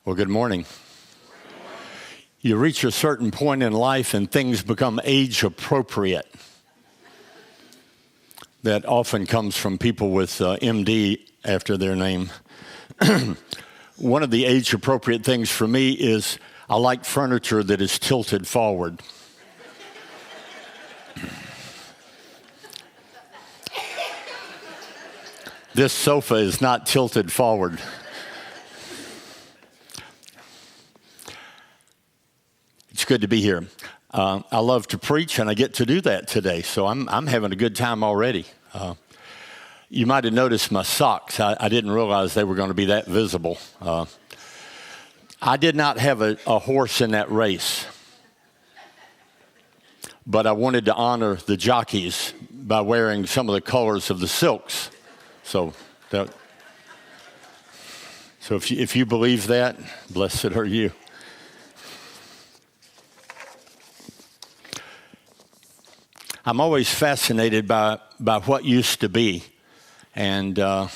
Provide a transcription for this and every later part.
Well, good morning. You reach a certain point in life and things become age appropriate. That often comes from people with MD after their name. One of the age appropriate things for me is I like furniture that is tilted forward. This sofa is not tilted forward. It's good to be here. I love to preach, and I get to do that today, so I'm having a good time already. You might have noticed my socks. I didn't realize they were going to be that visible. I did not have a horse in that race, but I wanted to honor the jockeys by wearing some of the colors of the silks. So if you believe that, blessed are you. I'm always fascinated by what used to be. And the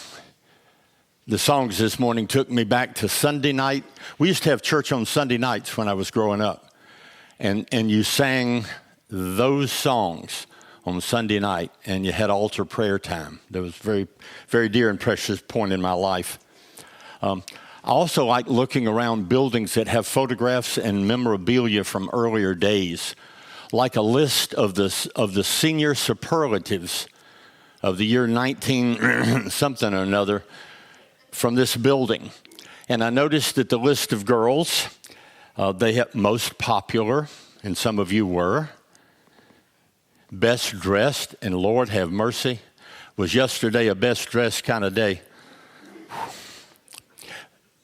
songs this morning took me back to Sunday night. We used to have church on Sunday nights when I was growing up. And you sang those songs on Sunday night, and you had altar prayer time. That was a very, very dear and precious point in my life. I also like looking around buildings that have photographs and memorabilia from earlier days, like a list of the senior superlatives of the year 19 something or another from this building. And I noticed that the list of girls, they have most popular, and some of you were, best dressed, and Lord have mercy, was yesterday a best dressed kind of day.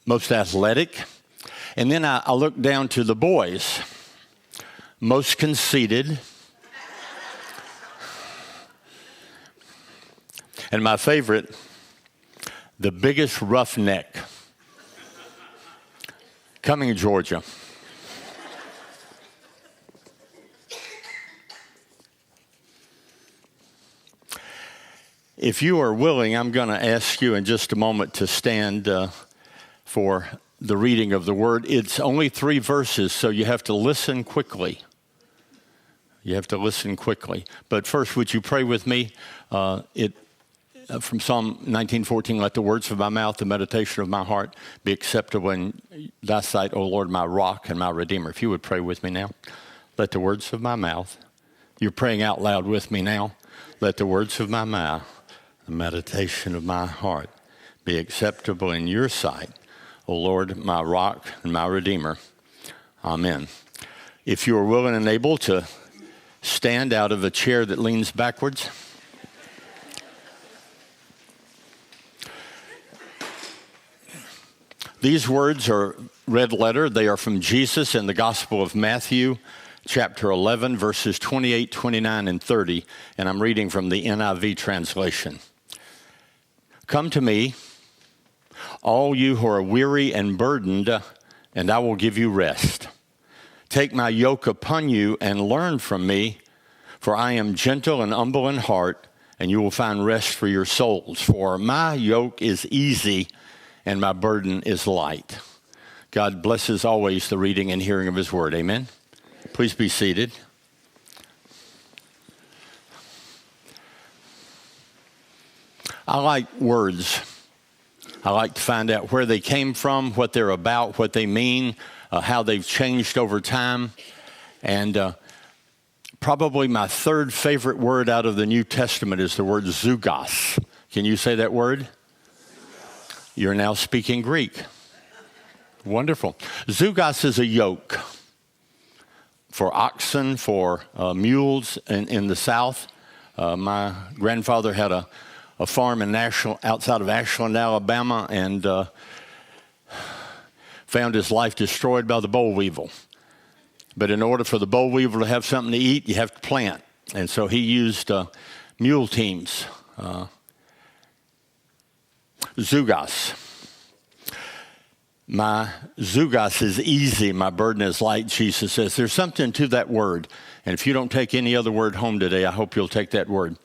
Most athletic. And then I looked down to the boys. Most conceited, and my favorite, the biggest roughneck, Cumming, Georgia. If you are willing, I'm going to ask you in just a moment to stand for the reading of the word. It's only 3 verses, so you have to listen quickly. You have to listen quickly. But first, would you pray with me? From Psalm 19:14, let the words of my mouth, the meditation of my heart be acceptable in thy sight, O Lord, my rock and my redeemer. If you would pray with me now. Let the words of my mouth, you're praying out loud with me now. Let the words of my mouth, the meditation of my heart be acceptable in your sight, O Lord, my rock and my redeemer. Amen. If you are willing and able to stand out of a chair that leans backwards. These words are red letter. They are from Jesus in the Gospel of Matthew, chapter 11, verses 28, 29, and 30. And I'm reading from the NIV translation. Come to me, all you who are weary and burdened, and I will give you rest. Take my yoke upon you and learn from me, for I am gentle and humble in heart, and you will find rest for your souls. For my yoke is easy and my burden is light. God blesses always the reading and hearing of his word. Amen. Please be seated. I like words. I like to find out where they came from, what they're about, what they mean, how they've changed over time. And probably my third favorite word out of the New Testament is the word Zugos. Can you say that word? You're now speaking Greek. Wonderful. Zugos is a yoke for oxen, for mules in the South. My grandfather had a farm outside of Ashland, Alabama, and found his life destroyed by the boll weevil. But in order for the boll weevil to have something to eat, you have to plant. And so he used mule teams. Zugos. My Zugos is easy, my burden is light, Jesus says. There's something to that word. And if you don't take any other word home today, I hope you'll take that word.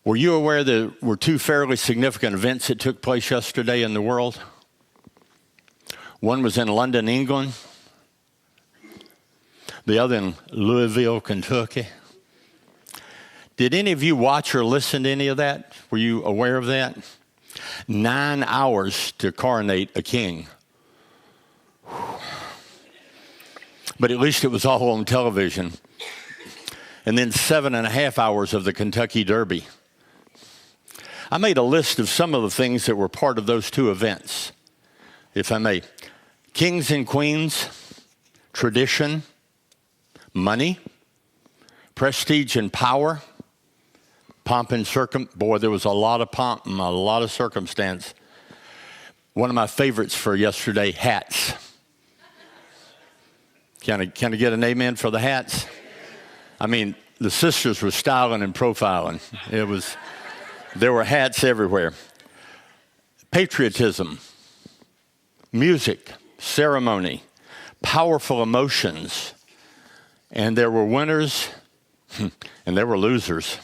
Were you aware there were 2 fairly significant events that took place yesterday in the world? One was in London, England. The other in Louisville, Kentucky. Did any of you watch or listen to any of that? Were you aware of that? 9 hours to coronate a king. But at least it was all on television. And then 7.5 hours of the Kentucky Derby. I made a list of some of the things that were part of those two events, if I may. Kings and queens, tradition, money, prestige and power, pomp and boy, there was a lot of pomp and a lot of circumstance. One of my favorites for yesterday, hats. Can I get an amen for the hats? I mean, the sisters were styling and profiling. There were hats everywhere. Patriotism, music, ceremony, powerful emotions, and there were winners and there were losers.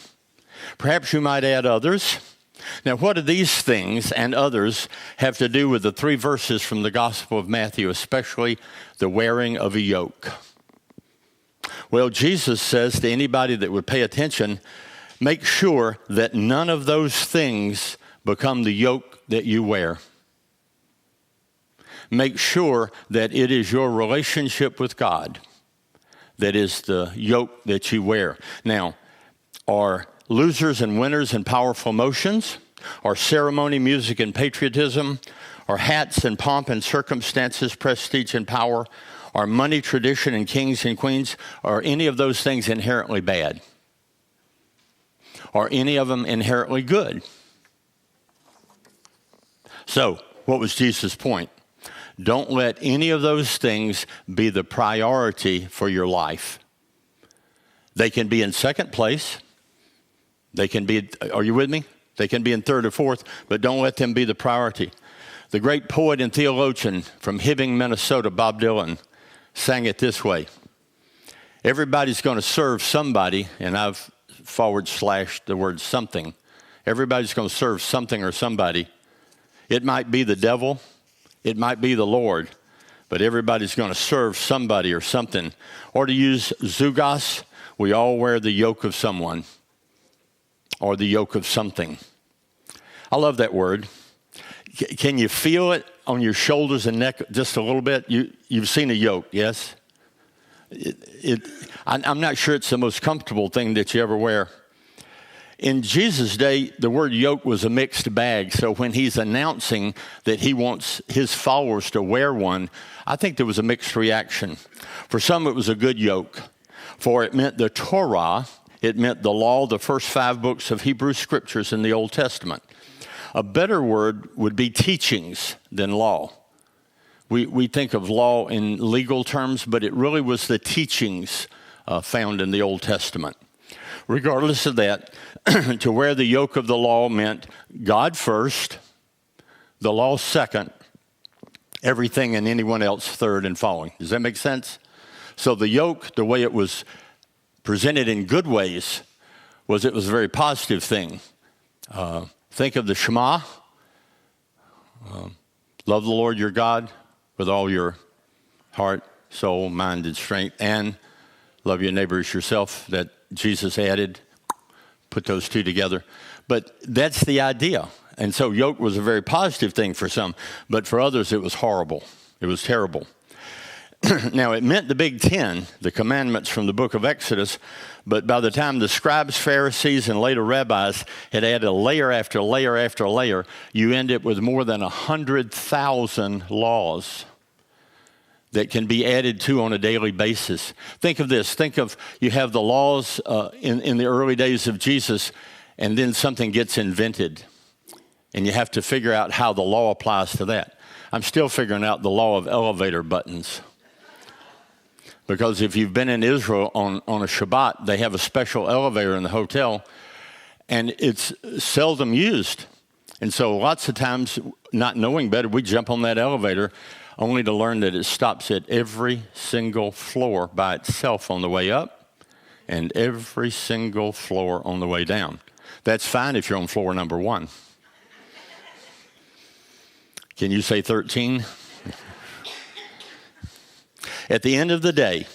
Perhaps you might add others. Now, what do these things and others have to do with the 3 verses from the Gospel of Matthew, especially the wearing of a yoke? Well, Jesus says to anybody that would pay attention, make sure that none of those things become the yoke that you wear. Make sure that it is your relationship with God that is the yoke that you wear. Now, are losers and winners and powerful emotions? Are ceremony, music, and patriotism? Are hats and pomp and circumstances, prestige and power? Are money, tradition, and kings and queens? Are any of those things inherently bad? Are any of them inherently good? So, what was Jesus' point? Don't let any of those things be the priority for your life. They can be in second place. They can be, are you with me? They can be in third or fourth, but don't let them be the priority. The great poet and theologian from Hibbing, Minnesota, Bob Dylan, sang it this way. Everybody's going to serve somebody, and I've / the word something. Everybody's going to serve something or somebody. It might be the devil. It might be the Lord, but everybody's going to serve somebody or something. Or to use Zugos, we all wear the yoke of someone or the yoke of something. I love that word. Can you feel it on your shoulders and neck just a little bit? You've seen a yoke, yes? I'm not sure it's the most comfortable thing that you ever wear. In Jesus' day, the word yoke was a mixed bag. So when he's announcing that he wants his followers to wear one, I think there was a mixed reaction. For some, it was a good yoke. For it meant the Torah. It meant the law, the first 5 books of Hebrew scriptures in the Old Testament. A better word would be teachings than law. We think of law in legal terms, but it really was the teachings found in the Old Testament. Regardless of that, to wear the yoke of the law meant God first, the law second, everything and anyone else third and following. Does that make sense? So the yoke, the way it was presented in good ways, it was a very positive thing. Think of the Shema. Love the Lord your God with all your heart, soul, mind, and strength, and love your neighbor as yourself, that Jesus added, put those two together. But that's the idea. And so yoke was a very positive thing for some, but for others it was horrible. It was terrible. Now, it meant the Big Ten, the commandments from the book of Exodus, but by the time the scribes, Pharisees, and later rabbis had added layer after layer after layer, you end up with more than 100,000 laws that can be added to on a daily basis. Think of this. Think of, you have the laws in the early days of Jesus, and then something gets invented, and you have to figure out how the law applies to that. I'm still figuring out the law of elevator buttons. Because if you've been in Israel on a Shabbat, they have a special elevator in the hotel, and it's seldom used. And so lots of times, not knowing better, we jump on that elevator only to learn that it stops at every single floor by itself on the way up and every single floor on the way down. That's fine if you're on floor number 1. Can you say 13? At the end of the day,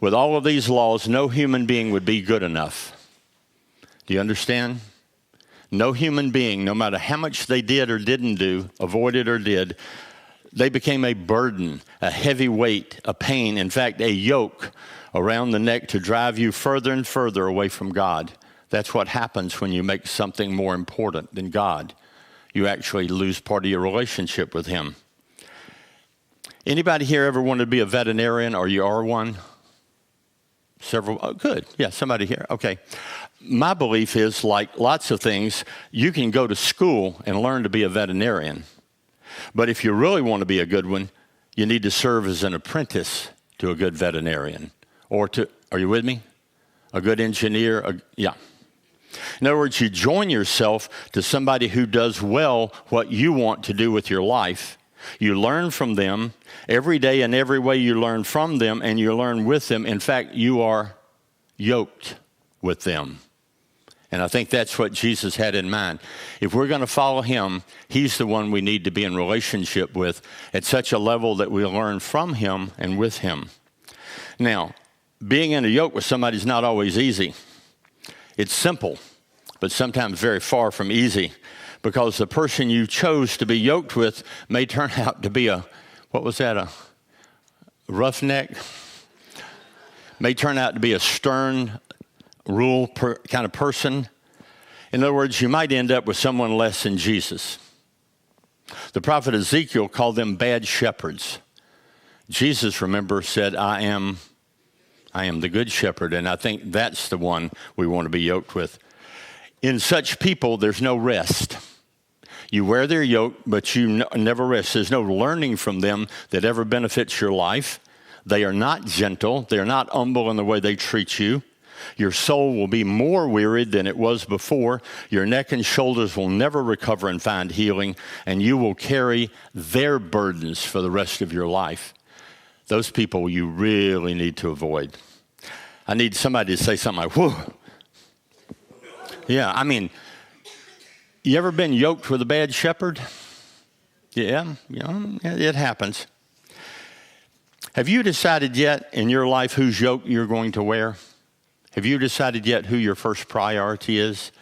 with all of these laws, no human being would be good enough. Do you understand? No human being, no matter how much they did or didn't do, avoided or did, they became a burden, a heavy weight, a pain, in fact, a yoke around the neck to drive you further and further away from God. That's what happens when you make something more important than God. You actually lose part of your relationship with Him. Anybody here ever wanted to be a veterinarian, or you are one? Several, oh, good. Yeah, somebody here. Okay. My belief is, like lots of things, you can go to school and learn to be a veterinarian. But if you really want to be a good one, you need to serve as an apprentice to a good veterinarian. Or to, are you with me? A good engineer, yeah. In other words, you join yourself to somebody who does well what you want to do with your life. You learn from them every day, and every way you learn from them and you learn with them. In fact, you are yoked with them. And I think that's what Jesus had in mind. If we're going to follow Him, He's the one we need to be in relationship with at such a level that we learn from Him and with Him. Now, being in a yoke with somebody is not always easy. It's simple, but sometimes very far from easy, because the person you chose to be yoked with may turn out to be a roughneck? May turn out to be a stern, kind of person. In other words, you might end up with someone less than Jesus. The prophet Ezekiel called them bad shepherds. Jesus, remember, said, I am the good shepherd, and I think that's the one we want to be yoked with. In such people, there's no rest. You wear their yoke, but you never rest. There's no learning from them that ever benefits your life. They are not gentle. They're not humble in the way they treat you. Your soul will be more wearied than it was before. Your neck and shoulders will never recover and find healing, and you will carry their burdens for the rest of your life. Those people you really need to avoid. I need somebody to say something like, whoa. Yeah, I mean, you ever been yoked with a bad shepherd? Yeah, it happens. Have you decided yet in your life whose yoke you're going to wear? Have you decided yet who your first priority is?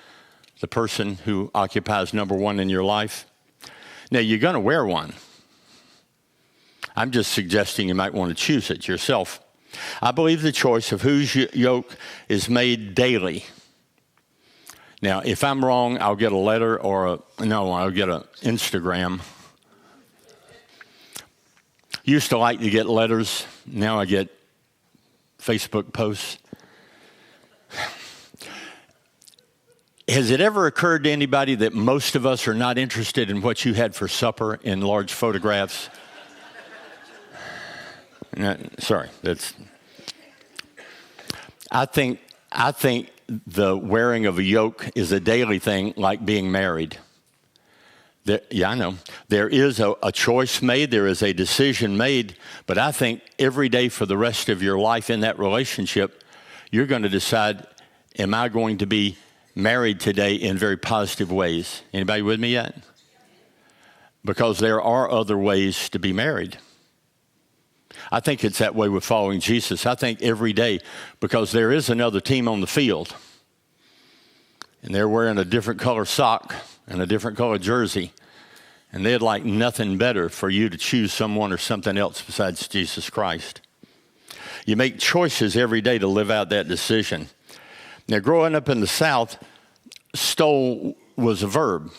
The person who occupies number one in your life? Now, you're going to wear one. I'm just suggesting you might want to choose it yourself. I believe the choice of whose yoke is made daily. Now, if I'm wrong, I'll get a letter I'll get an Instagram. Used to like to get letters. Now I get Facebook posts. Has it ever occurred to anybody that most of us are not interested in what you had for supper in large photographs? No, sorry, I think the wearing of a yoke is a daily thing, like being married. I know. There is a choice made, there is a decision made, but I think every day for the rest of your life in that relationship, you're going to decide, am I going to be married today in very positive ways? Anybody with me yet? Because there are other ways to be married. I think it's that way with following Jesus. I think every day, because there is another team on the field, and they're wearing a different color sock and a different color jersey, and they'd like nothing better for you to choose someone or something else besides Jesus Christ. You make choices every day to live out that decision. Now, growing up in the South, stole was a verb.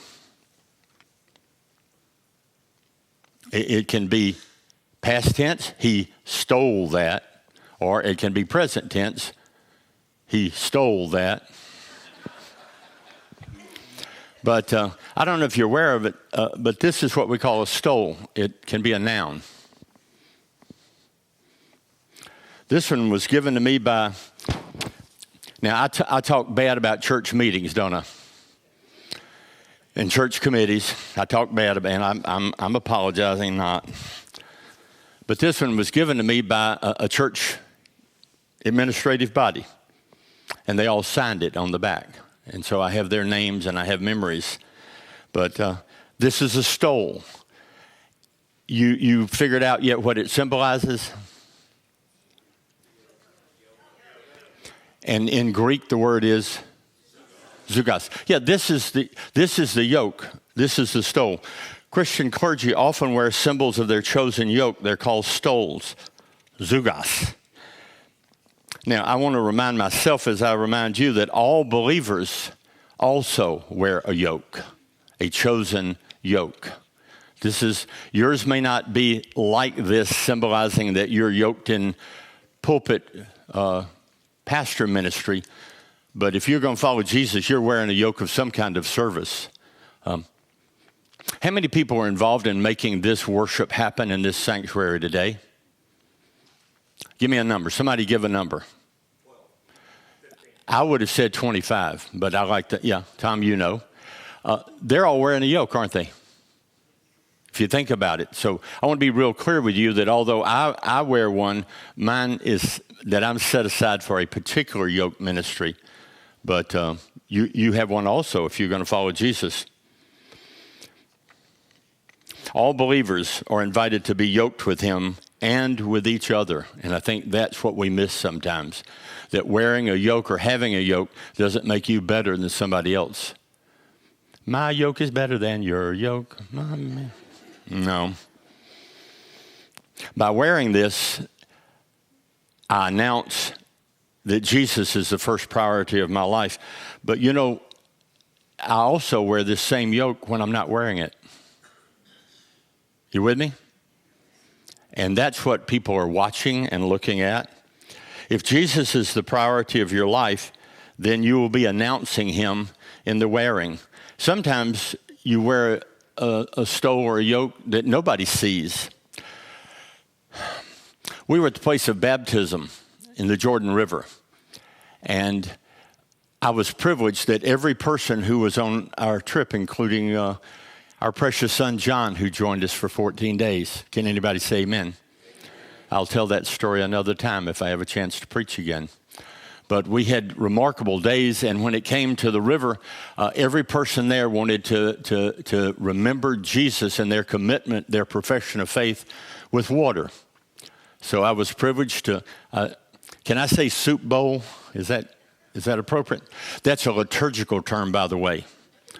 It can be past tense, he stole that, or it can be present tense, he stole that. But I don't know if you're aware of it, but this is what we call a stole. It can be a noun. This one was given to me by, now I talk bad about church meetings, don't I? In church committees, I talk bad about, and I'm apologizing not. But this one was given to me by a church administrative body, and they all signed it on the back. And so I have their names and I have memories. But this is a a stole. You figured out yet what it symbolizes? And in Greek, the word is Zugos. Yeah, this is the yoke. This is the stole. Christian clergy often wear symbols of their chosen yoke. They're called stoles, Zugos. Now, I want to remind myself as I remind you that all believers also wear a yoke, a chosen yoke. Yours may not be like this, symbolizing that you're yoked in pulpit pastor ministry, but if you're going to follow Jesus, you're wearing a yoke of some kind of service. How many people are involved in making this worship happen in this sanctuary today? Give me a number. Somebody give a number. 12, 15. I would have said 25, but I like that. Yeah, Tom, you know. They're all wearing a yoke, aren't they? If you think about it. So I want to be real clear with you that although I wear one, mine is that I'm set aside for a particular yoke ministry. But you have one also if you're going to follow Jesus. All believers are invited to be yoked with him and with each other. And I think that's what we miss sometimes, that wearing a yoke or having a yoke doesn't make you better than somebody else. My yoke is better than your yoke. No. By wearing this, I announce that Jesus is the first priority of my life. But you know, I also wear this same yoke when I'm not wearing it. You with me? And that's what people are watching and looking at. If Jesus is the priority of your life, then you will be announcing him in the wearing. Sometimes you wear a stole or a yoke that nobody sees. We were at the place of baptism in the Jordan River, and I was privileged that every person who was on our trip, including our precious son John, who joined us for 14 days. Can anybody say amen? I'll tell that story another time if I have a chance to preach again. But we had remarkable days, and when it came to the river, every person there wanted to remember Jesus and their commitment, their profession of faith with water. So I was privileged to, can I say soup bowl? Is that appropriate? That's a liturgical term, by the way.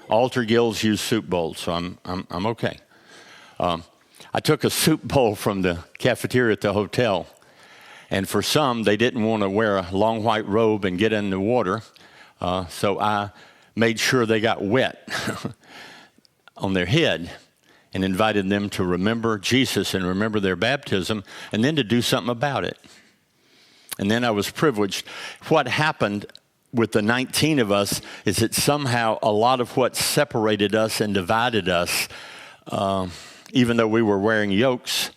Altar guilds use soup bowls, so I'm okay. I took a soup bowl from the cafeteria at the hotel. And for some, they didn't want to wear a long white robe and get in the water. So I made sure they got wet on their head and invited them to remember Jesus and remember their baptism and then to do something about it. And then I was privileged. What happened with the 19 of us is that somehow a lot of what separated us and divided us, even though we were wearing yokes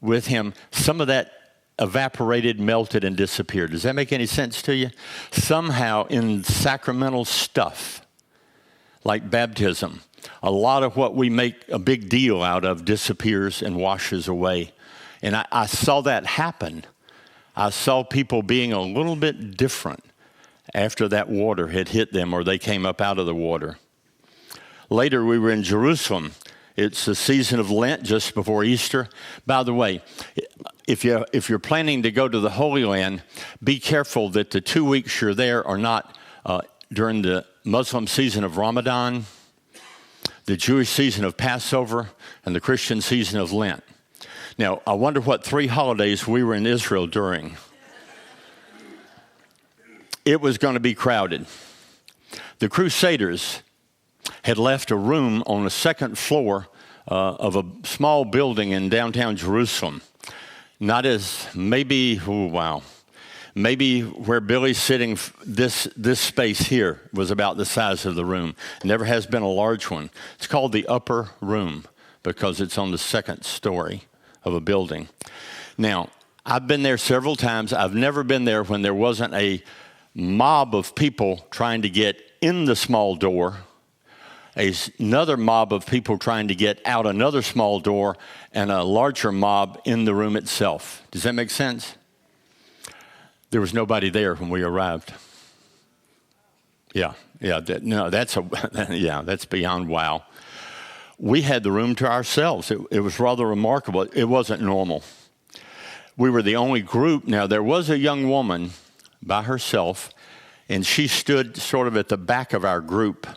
with him, some of that evaporated, melted, and disappeared. Does that make any sense to you? Somehow in sacramental stuff, like baptism, a lot of what we make a big deal out of disappears and washes away. And I saw that happen. I saw people being a little bit different after that water had hit them or they came up out of the water. Later, we were in Jerusalem. It's the season of Lent, just before Easter. By the way, if you're planning to go to the Holy Land, be careful that the 2 weeks you're there are not during the Muslim season of Ramadan, the Jewish season of Passover, and the Christian season of Lent. Now, I wonder what 3 holidays we were in Israel during. It was going to be crowded. The Crusaders had left a room on the second floor of a small building in downtown Jerusalem. Not as maybe where Billy's sitting, this space here was about the size of the room. Never has been a large one. It's called the upper room because it's on the second story of a building. Now, I've been there several times. I've never been there when there wasn't a mob of people trying to get in the small door, another mob of people trying to get out another small door, and a larger mob in the room itself. Does that make sense? There was nobody there when we arrived. That's beyond wow. We had the room to ourselves. It was rather remarkable. It wasn't normal. We were the only group. Now, there was a young woman by herself, and she stood sort of at the back of our group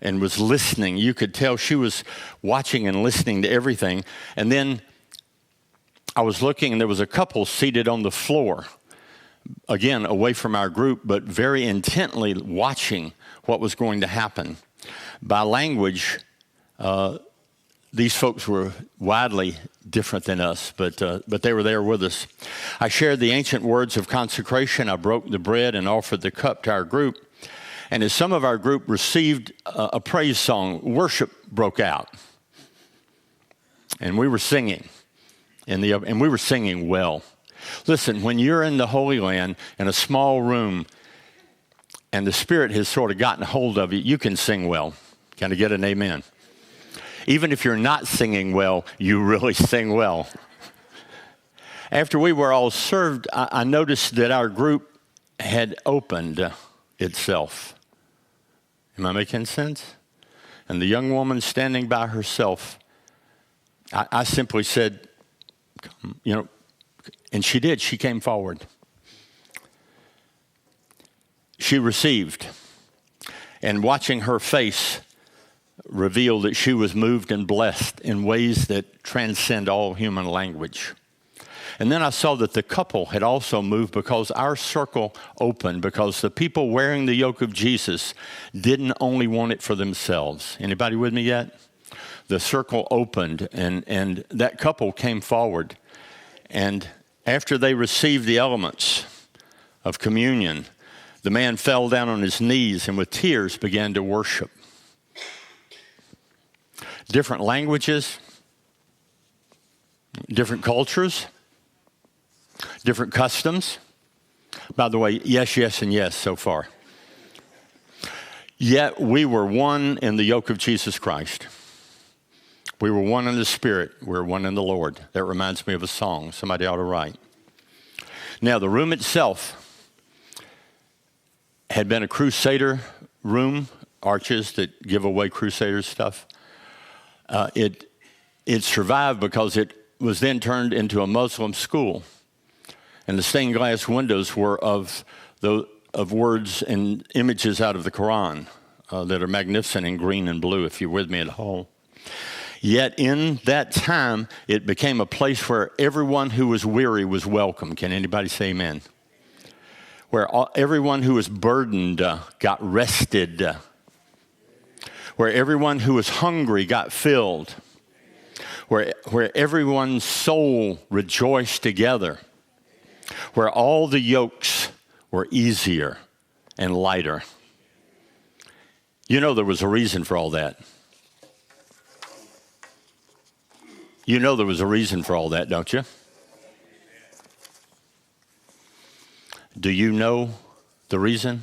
and was listening. You could tell she was watching and listening to everything. And then I was looking, and there was a couple seated on the floor, again, away from our group, but very intently watching what was going to happen. By language, these folks were widely different than us, but they were there with us. I shared the ancient words of consecration. I broke the bread and offered the cup to our group. And as some of our group received a praise song, worship broke out. And we were singing, and we were singing well. Listen, when you're in the Holy Land in a small room and the Spirit has sort of gotten hold of you, you can sing well. Can I get an amen? Even if you're not singing well, you really sing well. After we were all served, I noticed that our group had opened itself. Am I making sense? And the young woman standing by herself, I simply said, and she did. She came forward. She received. And watching her face revealed that she was moved and blessed in ways that transcend all human language. And then I saw that the couple had also moved because our circle opened, because the people wearing the yoke of Jesus didn't only want it for themselves. Anybody with me yet? The circle opened, and that couple came forward. And after they received the elements of communion, the man fell down on his knees and with tears began to worship. Different languages, different cultures, different customs. By the way, yes, yes, and yes so far. Yet we were one in the yoke of Jesus Christ. We were one in the Spirit. We were one in the Lord. That reminds me of a song somebody ought to write. Now, the room itself had been a crusader room, arches that give away crusader stuff. It survived because it was then turned into a Muslim school. And the stained glass windows were of words and images out of the Quran that are magnificent in green and blue, if you're with me at all. Yet in that time, it became a place where everyone who was weary was welcome. Can anybody say amen? Where everyone who was burdened got rested. Where everyone who was hungry got filled. Where everyone's soul rejoiced together. Where all the yokes were easier and lighter. You know there was a reason for all that. You know there was a reason for all that, don't you? Do you know the reason?